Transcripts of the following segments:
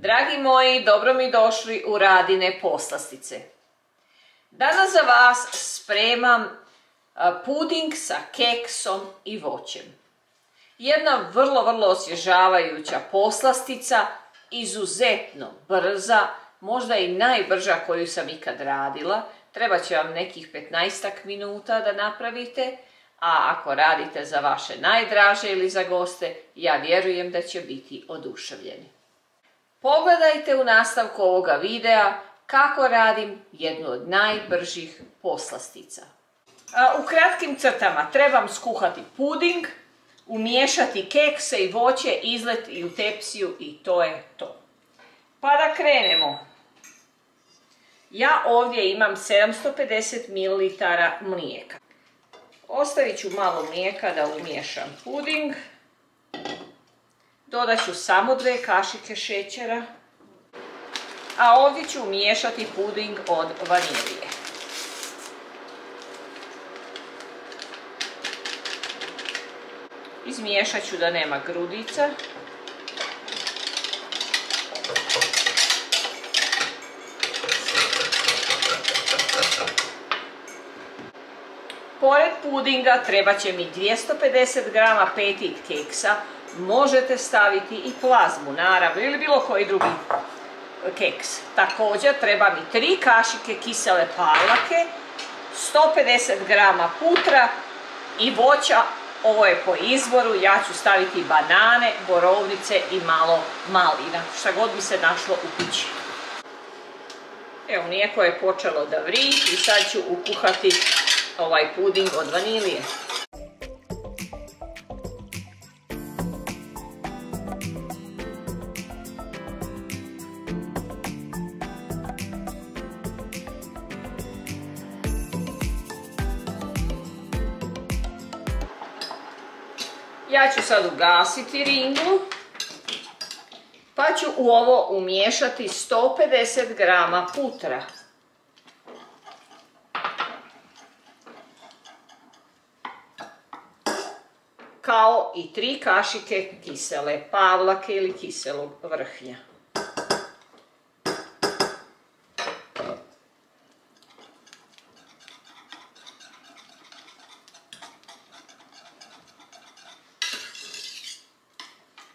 Dragi moji, dobro mi došli u Radine poslastice. Danas za vas spremam puding sa keksom i voćem. Jedna vrlo osvježavajuća poslastica, izuzetno brza, možda i najbrža koju sam ikad radila. Treba će vam nekih 15 minuta da napravite, a ako radite za vaše najdraže ili za goste, ja vjerujem da će biti oduševljeni. Pogledajte u nastavku ovoga videa kako radim jednu od najbržih poslastica. U kratkim crtama trebam skuhati puding, umiješati kekse i voće, izliti u tepsiju i to je to. Pa da krenemo. Ja ovdje imam 750 ml mlijeka. Ostavit ću malo mlijeka da umiješam puding. Dodat ću samo 2 kašike šećera. A ovdje ću umiješati puding od vanilije. Izmiješat ću da nema grudica. Pored pudinga treba će mi 250 g petit keksa. Možete staviti i plazmu, naravno, ili bilo koji drugi keks. Također treba mi 3 kašike kisele pavlake, 150 g putra i voća. Ovo je po izboru, ja ću staviti banane, borovnice i malo malina, šta god bi se našlo u kući. Evo, mlijeko je počelo da vri i sad ću ukuhati ovaj puding od vanilije. Ja ću sad ugasiti ringlu, pa ću u ovo umiješati 150 g putra. Kao i 3 kašike kisele pavlake ili kiselog vrhnja.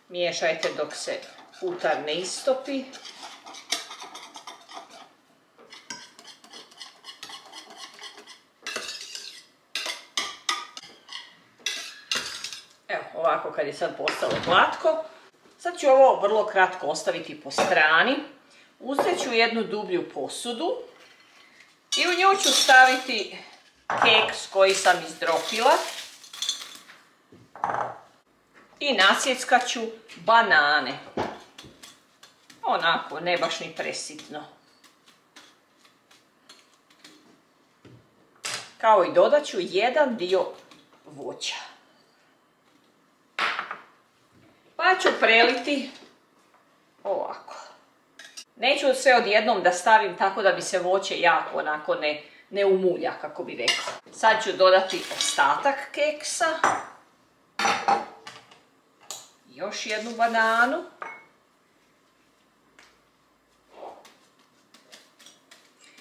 Miješajte dok se putar ne istopi. Evo, ovako kad je sad postalo glatko. Sad ću ovo vrlo kratko ostaviti po strani. Uzet ću jednu dublju posudu i u nju ću staviti keks koji sam izdropila. I nasjeckat ću banane. Onako, ne baš ni presitno. Kao i dodat ću jedan dio voća. Pa ću preliti ovako. Neću sve odjednom da stavim tako da bi se voće jako onako ne umulja, kako bi rekla. Sad ću dodati ostatak keksa. Još jednu bananu.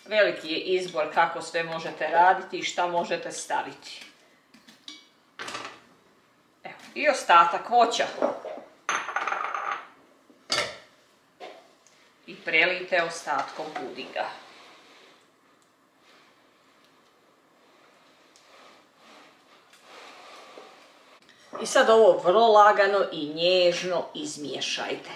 Veliki je izbor kako sve možete raditi i šta možete staviti. Evo, i ostatak voća. I prelijte ostatkom pudinga. I sad ovo vrlo lagano i nježno izmiješajte.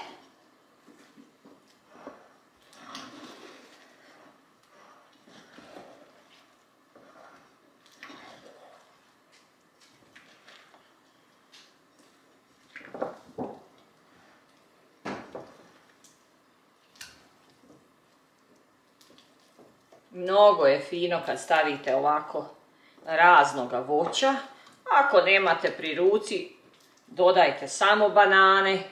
Mnogo je fino kad stavite ovako raznoga voća. Ako nemate pri ruci, dodajte samo banane.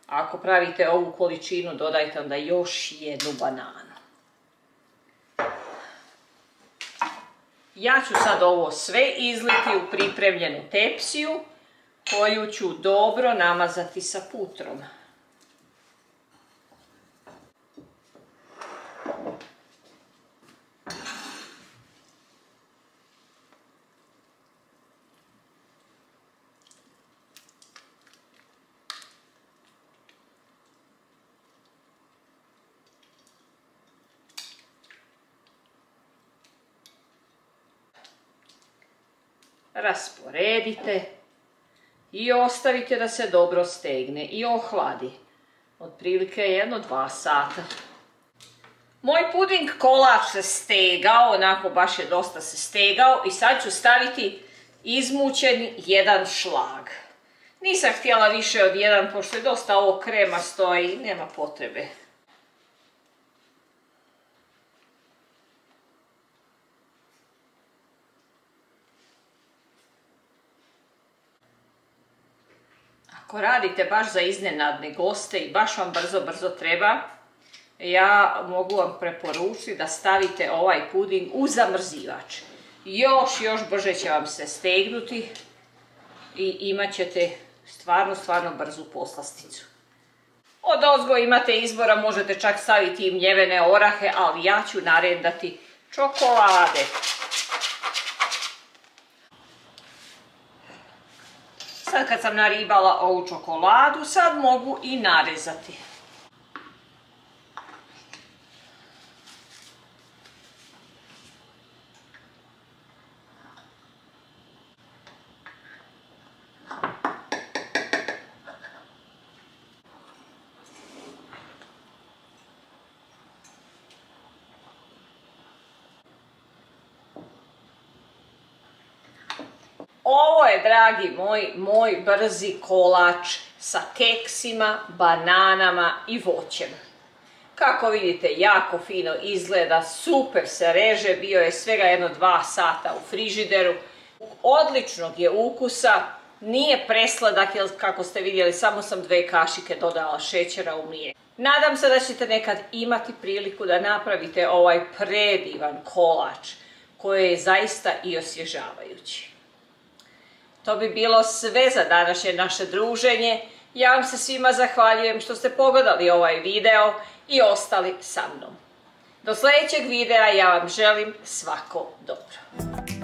Ako pravite ovu količinu, dodajte onda još jednu bananu. Ja ću sad ovo sve izliti u pripremljenu tepsiju koju ću dobro namazati sa putrom. rasporedite i ostavite da se dobro stegne i ohladi. Otprilike 1-2 sata. Moj puding kolač se stegao, onako baš je dosta se stegao i sad ću staviti izmućeni jedan šlag. Nisam htjela više od jedan, pošto je dosta ovo kremasto i nema potrebe. Ako radite baš za iznenadne goste i baš vam brzo treba, ja mogu vam preporučiti da stavite ovaj puding u zamrzivač. Još brže će vam se stegnuti i imat ćete stvarno brzu poslasticu. Odozgo imate izbora, možete čak staviti i mljevene orahe, ali ja ću narendati čokolade. Sad kad sam naribala ovu čokoladu, sad mogu i narezati. Ovo je, dragi moj brzi kolač sa keksima, bananama i voćem. Kako vidite, jako fino izgleda, super se reže, bio je svega 1-2 sata u frižideru. Odličnog je ukusa, nije presladak, jer kako ste vidjeli, samo sam 2 kašike dodala šećera u mlijeko. Nadam se da ćete nekad imati priliku da napravite ovaj predivan kolač, koji je zaista i osvježavajući. To bi bilo sve za današnje naše druženje. Ja vam se svima zahvaljujem što ste pogledali ovaj video i ostali sa mnom. Do sljedećeg videa ja vam želim svako dobro.